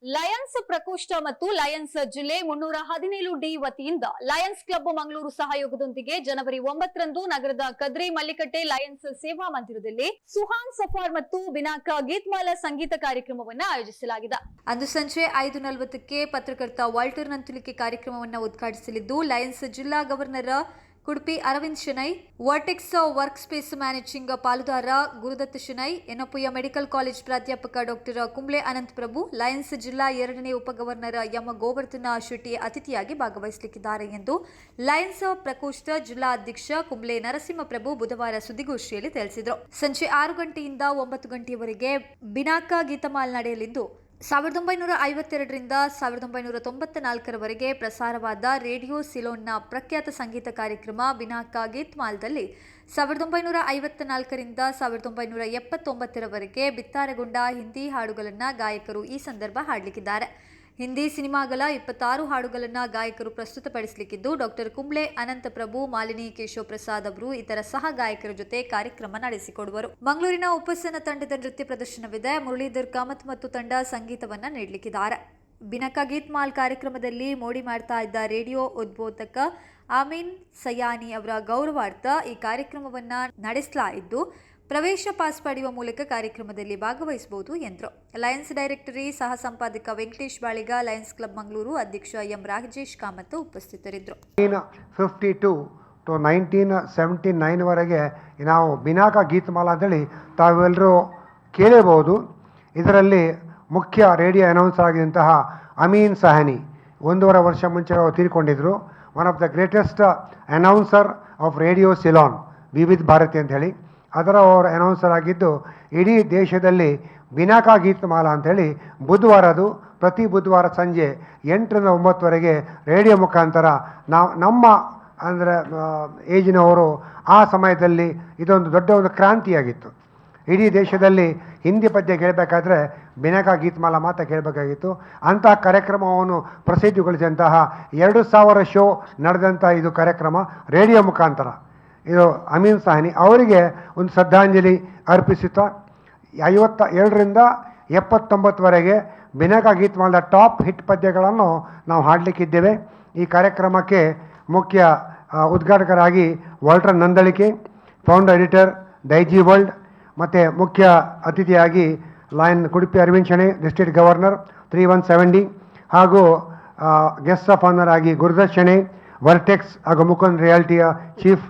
Lions ಪ್ರಕೋಷ್ಠ ಮತ್ತು Lions ಜಿಲ್ಲೆ 317ಡಿ ವತಿಯಿಂದ ಲಯನ್ಸ್ ಕ್ಲಬ್ ಮಂಗಳೂರು ಸಹಯೋಗದೊಂದಿಗೆ ಜನವರಿ 9ರಂದು ನಗರದ ಕದ್ರಿ ಮಲ್ಲಿಕಟ್ಟೆ ಲಯನ್ಸ್ ಸೇವಾ ಮಂದಿರದಲ್ಲಿ ಸುಹಾನ್ ಸಫಾರ್ ಮತ್ತು ಬಿನಾಕಾ ಗೀತ್ಮಾಲಾ ಸಂಗೀತ ಕಾರ್ಯಕ್ರಮವನ್ನು ಆಯೋಜಿಸಲಾಗಿದೆ. ಅಂದು ಸಂಜೆ 5:40ಕ್ಕೆ ಪತ್ರಕರ್ತ ವಾಲ್ಟರ್ ನಂತುಲಿಕೆ ಕಾರ್ಯಕ್ರಮವನ್ನು ಉದ್ಘಾಟಿಸಲಿದ್ದು ಲಯನ್ಸ್ ಜಿಲ್ಲಾ governor Kudupi Arvind Shenoy, Vertex work space managing ಪಾಲುದಾರ ಗುರುದತ್ ಶೆಣೈ, ಎನಪುಯ ಮೆಡಿಕಲ್ ಕಾಲೇಜ್ ಪ್ರಾಧ್ಯಾಪಕ ಡಾಕ್ಟರ್ ಕುಂಬ್ಳೆ ಅನಂತ್ ಪ್ರಭು, ಲಯನ್ಸ್ ಜಿಲ್ಲಾ 2ನೇ ಉಪಗವರ್ನರ್ ಎಂ ಗೋವರ್ಧನ ಶೆಟ್ಟಿ ಅತಿಥಿಯಾಗಿ ಭಾಗವಹಿಸಲಿದ್ದಾರೆ ಎಂದು ಲಯನ್ಸ್ ಪ್ರಕೋಷ್ಠ ಜಿಲ್ಲಾ ಅಧ್ಯಕ್ಷ ಕುಂಬ್ಳೆ ನರಸಿಂಹಪ್ರಭು ಬುಧವಾರ ಸುದ್ದಿಗೋಷ್ಠಿಯಲ್ಲಿ ತಿಳಿಸಿದರು. ಸಂಜೆ 6 ಗಂಟೆಯಿಂದ 9 ಗಂಟೆಯವರೆಗೆ ಬಿನಾಕಾ ಗೀತಮಾಲ್ ನಡೆಯಲಿದ್ದು 1952ರಿಂದ 1994ರವರೆಗೆ ಪ್ರಸಾರವಾದ ರೇಡಿಯೋ ಸಿಲೋನ್ನ ಪ್ರಖ್ಯಾತ ಸಂಗೀತ ಕಾರ್ಯಕ್ರಮ ಬಿನಾಕಾ ಗೀತ್ಮಾಲ್ದಲ್ಲಿ 1954ರಿಂದ 1979ರವರೆಗೆ ಬಿತ್ತಾರಗೊಂಡ ಹಿಂದಿ ಹಾಡುಗಳನ್ನು ಗಾಯಕರು ಈ ಸಂದರ್ಭ ಹಾಡಲಿಕ್ಕಿದ್ದಾರೆ. ಹಿಂದಿ ಸಿನಿಮಾಗಳ 26 ಹಾಡುಗಳನ್ನು ಗಾಯಕರು ಪ್ರಸ್ತುತಪಡಿಸಲಿಕ್ಕಿದ್ದು ಡಾಕ್ಟರ್ ಕುಂಬ್ಳೆ ಅನಂತ ಪ್ರಭು, ಮಾಲಿನಿ ಕೇಶವ ಪ್ರಸಾದ್ ಅವರು ಇತರ ಸಹ ಗಾಯಕರ ಜೊತೆ ಕಾರ್ಯಕ್ರಮ ನಡೆಸಿಕೊಡುವರು. ಮಂಗಳೂರಿನ ಉಪಸನ ತಂಡದ ನೃತ್ಯ ಪ್ರದರ್ಶನವಿದೆ. ಮುರಳೀಧರ್ ಕಾಮತ್ ಮತ್ತು ತಂಡ ಸಂಗೀತವನ್ನ ನೀಡಲಿಕ್ಕಿದ್ದಾರೆ. ಬಿನಾಕಾ ಗೀತ್ಮಾಲ್ ಕಾರ್ಯಕ್ರಮದಲ್ಲಿ ಮೋಡಿ ಮಾಡ್ತಾ ಇದ್ದ ರೇಡಿಯೋ ಉದ್ಬೋಧಕ ಆಮೀನ್ ಸಯಾನಿ ಅವರ ಗೌರವಾರ್ಥ ಈ ಕಾರ್ಯಕ್ರಮವನ್ನ ನಡೆಸಲಾಯಿದ್ದು ಪ್ರವೇಶ ಪಾಸ್ ಪಡೆಯುವ ಮೂಲಕ ಕಾರ್ಯಕ್ರಮದಲ್ಲಿ ಭಾಗವಹಿಸಬಹುದು ಎಂದರು. ಲಯನ್ಸ್ ಡೈರೆಕ್ಟರಿ ಸಹ ಸಂಪಾದಕ ವೆಂಕಟೇಶ್ ಬಾಳಿಗ, ಲಯನ್ಸ್ ಕ್ಲಬ್ ಮಂಗಳೂರು ಅಧ್ಯಕ್ಷ ಎಂ ರಾಜೇಶ್ ಕಾಮತ್ ಉಪಸ್ಥಿತರಿದ್ದರು. 1952 to 1979ವರೆಗೆ ನಾವು ಬಿನಾಕಾ ಗೀತಮಾಲಾ ಅಂತೇಳಿ ತಾವೆಲ್ಲರೂ ಕೇಳಬಹುದು. ಇದರಲ್ಲಿ ಮುಖ್ಯ ರೇಡಿಯೋ ಅನೌನ್ಸರ್ ಆಗಿದ್ದಂತಹ ಅಮೀನ್ ಸಹಾನಿ 1.5 ವರ್ಷ ಮುಂಚೆ ತೀರಿಕೊಂಡಿದ್ರು. One of the greatest announcer of radio Ceylon Vividh Bharati ಅಂತ ಹೇಳಿ ಅದರ ಅವರು ಅನೌನ್ಸರ್ ಆಗಿದ್ದು ಇಡೀ ದೇಶದಲ್ಲಿ ಬಿನಾಕಾ ಗೀತಮಾಲಾ ಅಂಥೇಳಿ ಪ್ರತಿ ಬುಧವಾರ ಸಂಜೆ 8ರಿಂದ 9ವರೆಗೆ ರೇಡಿಯೋ ಮುಖಾಂತರ ನಮ್ಮ ಅಂದರೆ ಏಜಿನವರು ಆ ಸಮಯದಲ್ಲಿ ಇದೊಂದು ದೊಡ್ಡ ಒಂದು ಕ್ರಾಂತಿಯಾಗಿತ್ತು. ಇಡೀ ದೇಶದಲ್ಲಿ ಹಿಂದಿ ಪದ್ಯ ಕೇಳಬೇಕಾದ್ರೆ ಬಿನಾಕಾ ಗೀತಮಾಲಾ ಮಾತ್ರ ಕೇಳಬೇಕಾಗಿತ್ತು. ಅಂತಹ ಕಾರ್ಯಕ್ರಮವನ್ನು ಪ್ರಸಿದ್ಧಿಗೊಳಿಸಿದಂತಹ 2000 ಶೋ ನಡೆದಂಥ ಇದು ಕಾರ್ಯಕ್ರಮ ರೇಡಿಯೋ ಮುಖಾಂತರ. ಇದು ಅಮೀನ್ ಸಹಾನಿ ಅವರಿಗೆ ಒಂದು ಶ್ರದ್ಧಾಂಜಲಿ ಅರ್ಪಿಸುತ್ತಾ 52ರಿಂದ 79ವರೆಗೆ ಬಿನಾಕಾ ಗೀತಮಾಲದ ಟಾಪ್ ಹಿಟ್ ಪದ್ಯಗಳನ್ನು ನಾವು ಹಾಡಲಿಕ್ಕಿದ್ದೇವೆ. ಈ ಕಾರ್ಯಕ್ರಮಕ್ಕೆ ಮುಖ್ಯ ಉದ್ಘಾಟಕರಾಗಿ Walter Nandalike, founder editor Daiji world, ಮತ್ತು ಮುಖ್ಯ ಅತಿಥಿಯಾಗಿ lion Kudupi Arvind Shenoy district governor 3170, ಹಾಗೂ ಗೆಸ್ಟ್ ಆಫ್ ಆನರ್ ಆಗಿ ಗುರುದತ್ ಶೆಣೈ, ವರ್ಟೆಕ್ಸ್ ಹಾಗೂ ಮುಕುಂದ್ ರಿಯಾಲಿಟಿಯ chief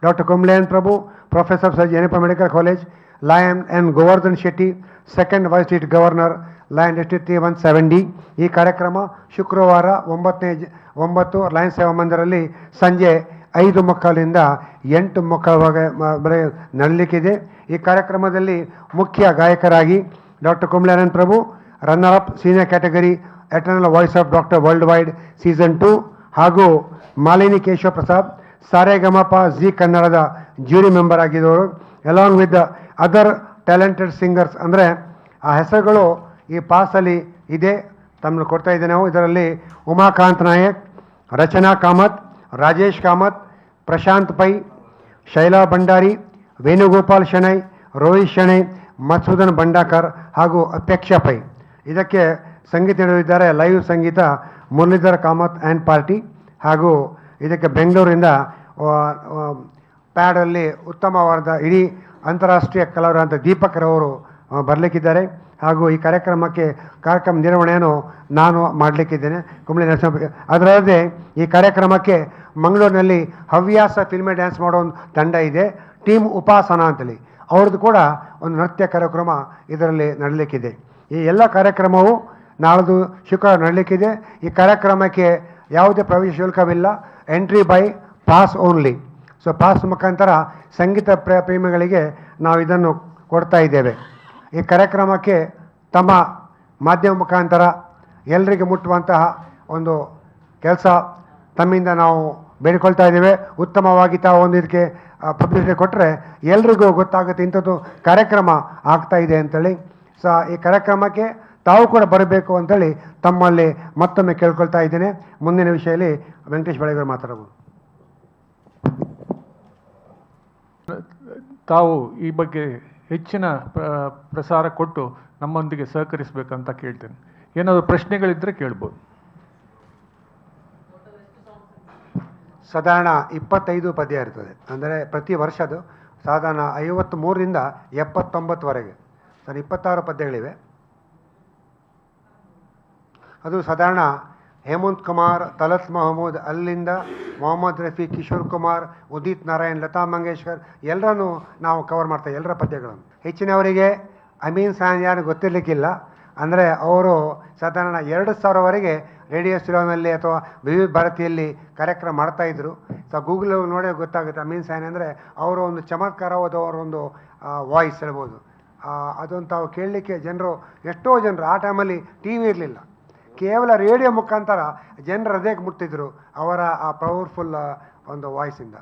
doctor Kumble Prabhu, professor sir Yenepoya medical college, lion N Govardhan Shetty, second vice state governor, lion district 3170. ಈ ಕಾರ್ಯಕ್ರಮ ಶುಕ್ರವಾರ 9 ಲಯನ್ಸ್ ಸೇವಾ ಮಂದಿರಲ್ಲಿ ಸಂಜೆ 5:30ರಿಂದ 8:30ವರೆಗೆ ನಡೆಯಲಿಕ್ಕಿದೆ. ಈ ಕಾರ್ಯಕ್ರಮದಲ್ಲಿ ಮುಖ್ಯ ಗಾಯಕರಾಗಿ doctor Kumble Prabhu, runner up senior category eternal voice of doctor worldwide season 2, ಹಾಗೂ ಮಾಲಿನಿ ಕೇಶವ ಪ್ರಸಾದ್ ಸಾರೆಗಮಪ ಜಿ ಕನ್ನಡದ ಜ್ಯೂರಿ ಮೆಂಬರ್ ಆಗಿದ್ದವರು, along with other talented singers. ಅಂದರೆ ಆ ಹೆಸರುಗಳು ಈ ಪಾಸಲ್ಲಿ ಇದೆ, ತಮ್ಮನ್ನು ಕೊಡ್ತಾ ಇದ್ದೇನೆ ನಾವು. ಇದರಲ್ಲಿ ಉಮಾಕಾಂತ್ ನಾಯಕ್, ರಚನಾ ಕಾಮತ್, ರಾಜೇಶ್ ಕಾಮತ್, ಪ್ರಶಾಂತ್ ಪೈ, ಶೈಲಾ ಭಂಡಾರಿ, ವೇಣುಗೋಪಾಲ್ ಶೆಣೈ, ರೋಹಿತ್ ಶೆಣೈ, ಮಧುಸೂದನ್ ಭಂಡಾಕರ್ ಹಾಗೂ ಅಪೇಕ್ಷಾ ಪೈ. ಇದಕ್ಕೆ ಸಂಗೀತ ನೀಡಲಿದ್ದಾರೆ ಲೈವ್ ಸಂಗೀತ ಮುರಳೀಧರ್ ಕಾಮತ್ ಆ್ಯಂಡ್ ಪಾರ್ಟಿ. ಹಾಗೂ ಇದಕ್ಕೆ ಬೆಂಗಳೂರಿಂದ ಪ್ಯಾಡಲ್ಲಿ ಉತ್ತಮವಾದ ಇಡೀ ಅಂತಾರಾಷ್ಟ್ರೀಯ ಕಲಾವಿದಂಥ ದೀಪಕ್ರವರು ಬರಲಿಕ್ಕಿದ್ದಾರೆ. ಹಾಗೂ ಈ ಕಾರ್ಯಕ್ರಮ ನಿರ್ವಹಣೆಯನ್ನು ನಾನು ಮಾಡಲಿಕ್ಕಿದ್ದೇನೆ, ಕುಂಬ್ಳೆ ನರಸಿಂಹ. ಅದರಲ್ಲದೆ ಈ ಕಾರ್ಯಕ್ರಮಕ್ಕೆ ಮಂಗಳೂರಿನಲ್ಲಿ ಹವ್ಯಾಸ ಫಿಲ್ಮೆ ಡ್ಯಾನ್ಸ್ ಮಾಡೋ ಒಂದು ತಂಡ ಇದೆ, ಟೀಮ್ ಉಪಾಸನ ಅಂತೇಳಿ. ಅವ್ರದ್ದು ಕೂಡ ಒಂದು ನೃತ್ಯ ಕಾರ್ಯಕ್ರಮ ಇದರಲ್ಲಿ ನಡೀಲಿಕ್ಕಿದೆ. ಈ ಎಲ್ಲ ಕಾರ್ಯಕ್ರಮವು ನಾಳ್ದು ಶುಕ್ರವಾರ ನಡೀಲಿಕ್ಕಿದೆ. ಈ ಕಾರ್ಯಕ್ರಮಕ್ಕೆ ಯಾವುದೇ ಪ್ರವೇಶ ಶುಲ್ಕವಿಲ್ಲ, entry by pass only. So pass ಮುಖಾಂತರ ಸಂಗೀತ ಪ್ರೇಮಿಗಳಿಗೆ ನಾವು ಇದನ್ನು ಕೊಡ್ತಾ ಇದ್ದೇವೆ. ಈ ಕಾರ್ಯಕ್ರಮಕ್ಕೆ ತಮ್ಮ ಮಾಧ್ಯಮ ಮುಖಾಂತರ ಎಲ್ಲರಿಗೆ ಮುಟ್ಟುವಂತಹ ಒಂದು ಕೆಲಸ ತಮ್ಮಿಂದ ನಾವು ಬೇಡಿಕೊಳ್ತಾ ಇದ್ದೇವೆ. ಉತ್ತಮವಾಗಿ ತಾವು ಒಂದು ಇದಕ್ಕೆ ಪಬ್ಲಿಸಿಟಿ ಕೊಟ್ಟರೆ ಎಲ್ರಿಗೂ ಗೊತ್ತಾಗುತ್ತೆ ಇಂಥದ್ದು ಕಾರ್ಯಕ್ರಮ ಆಗ್ತಾ ಇದೆ ಅಂತೇಳಿ. ಸೊ ಈ ಕಾರ್ಯಕ್ರಮಕ್ಕೆ ತಾವು ಕೂಡ ಬರಬೇಕು ಅಂತೇಳಿ ತಮ್ಮಲ್ಲಿ ಮತ್ತೊಮ್ಮೆ ಕೇಳ್ಕೊಳ್ತಾ ಇದ್ದೇನೆ. ಮುಂದಿನ ವಿಷಯದಲ್ಲಿ ವೆಂಕಟೇಶ್ ಬಾಳಿಗರು ಮಾತಾಡಬಹುದು. ತಾವು ಈ ಬಗ್ಗೆ ಹೆಚ್ಚಿನ ಪ್ರಸಾರ ಕೊಟ್ಟು ನಮ್ಮೊಂದಿಗೆ ಸಹಕರಿಸಬೇಕಂತ ಕೇಳ್ತೇನೆ. ಏನಾದರೂ ಪ್ರಶ್ನೆಗಳಿದ್ದರೆ ಕೇಳ್ಬೋದು. ಸಾಧಾರಣ 25 ಪದ್ಯ ಇರ್ತದೆ. ಅಂದರೆ ಪ್ರತಿ ವರ್ಷದ್ದು ಸಾಧಾರಣ 53ರಿಂದ 79ವರೆಗೆ ಸರ್ 26 ಪದ್ಯಗಳಿವೆ. ಅದು ಸಾಧಾರಣ ಹೇಮಂತ್ ಕುಮಾರ್, ತಲತ್ ಮಹಮೂದ್, ಅಲ್ಲಿಂದ ಮೊಹಮ್ಮದ್ ರಫಿ, ಕಿಶೋರ್ ಕುಮಾರ್, ಉದಿತ್ ನಾರಾಯಣ್, ಲತಾ ಮಂಗೇಶ್ಕರ್ ಎಲ್ಲರನ್ನೂ ನಾವು ಕವರ್ ಮಾಡ್ತೇವೆ, ಎಲ್ಲರ ಪದ್ಯಗಳನ್ನು. ಹೆಚ್ಚಿನವರಿಗೆ ಅಮೀನ್ ಸಾನ್ಯಾನ್ ಗೊತ್ತಿರಲಿಕ್ಕಿಲ್ಲ. ಅಂದರೆ ಅವರು ಸಾಧಾರಣ 2000ವರೆಗೆ ರೇಡಿಯೋ ಸಿಲೋನಲ್ಲಿ ಅಥವಾ ವಿವಿಧ ಭಾರತಿಯಲ್ಲಿ ಕಾರ್ಯಕ್ರಮ ಮಾಡ್ತಾಯಿದ್ರು. ಸೊ ಗೂಗಲ್ ನೋಡಿ ಗೊತ್ತಾಗುತ್ತೆ ಅಮೀನ್ ಸಾನ್ ಅಂದರೆ ಅವರ ಒಂದು ಚಮತ್ಕಾರವಾದ ಅವರ ಒಂದು ವಾಯ್ಸ್ ಹೇಳ್ಬೋದು. ಅದನ್ನು ತಾವು ಕೇಳಲಿಕ್ಕೆ ಎಷ್ಟೋ ಜನರು ಆ ಟೈಮಲ್ಲಿ ಟಿ ವಿ ಇರಲಿಲ್ಲ, ಕೇವಲ ರೇಡಿಯೋ ಮುಖಾಂತರ ಜನರ ಹೃದಯಕ್ಕೆ ಮುಟ್ಟಿದ್ರು ಅವರ ಆ ಪವರ್ಫುಲ್ ಒಂದು ವಾಯ್ಸಿಂದ.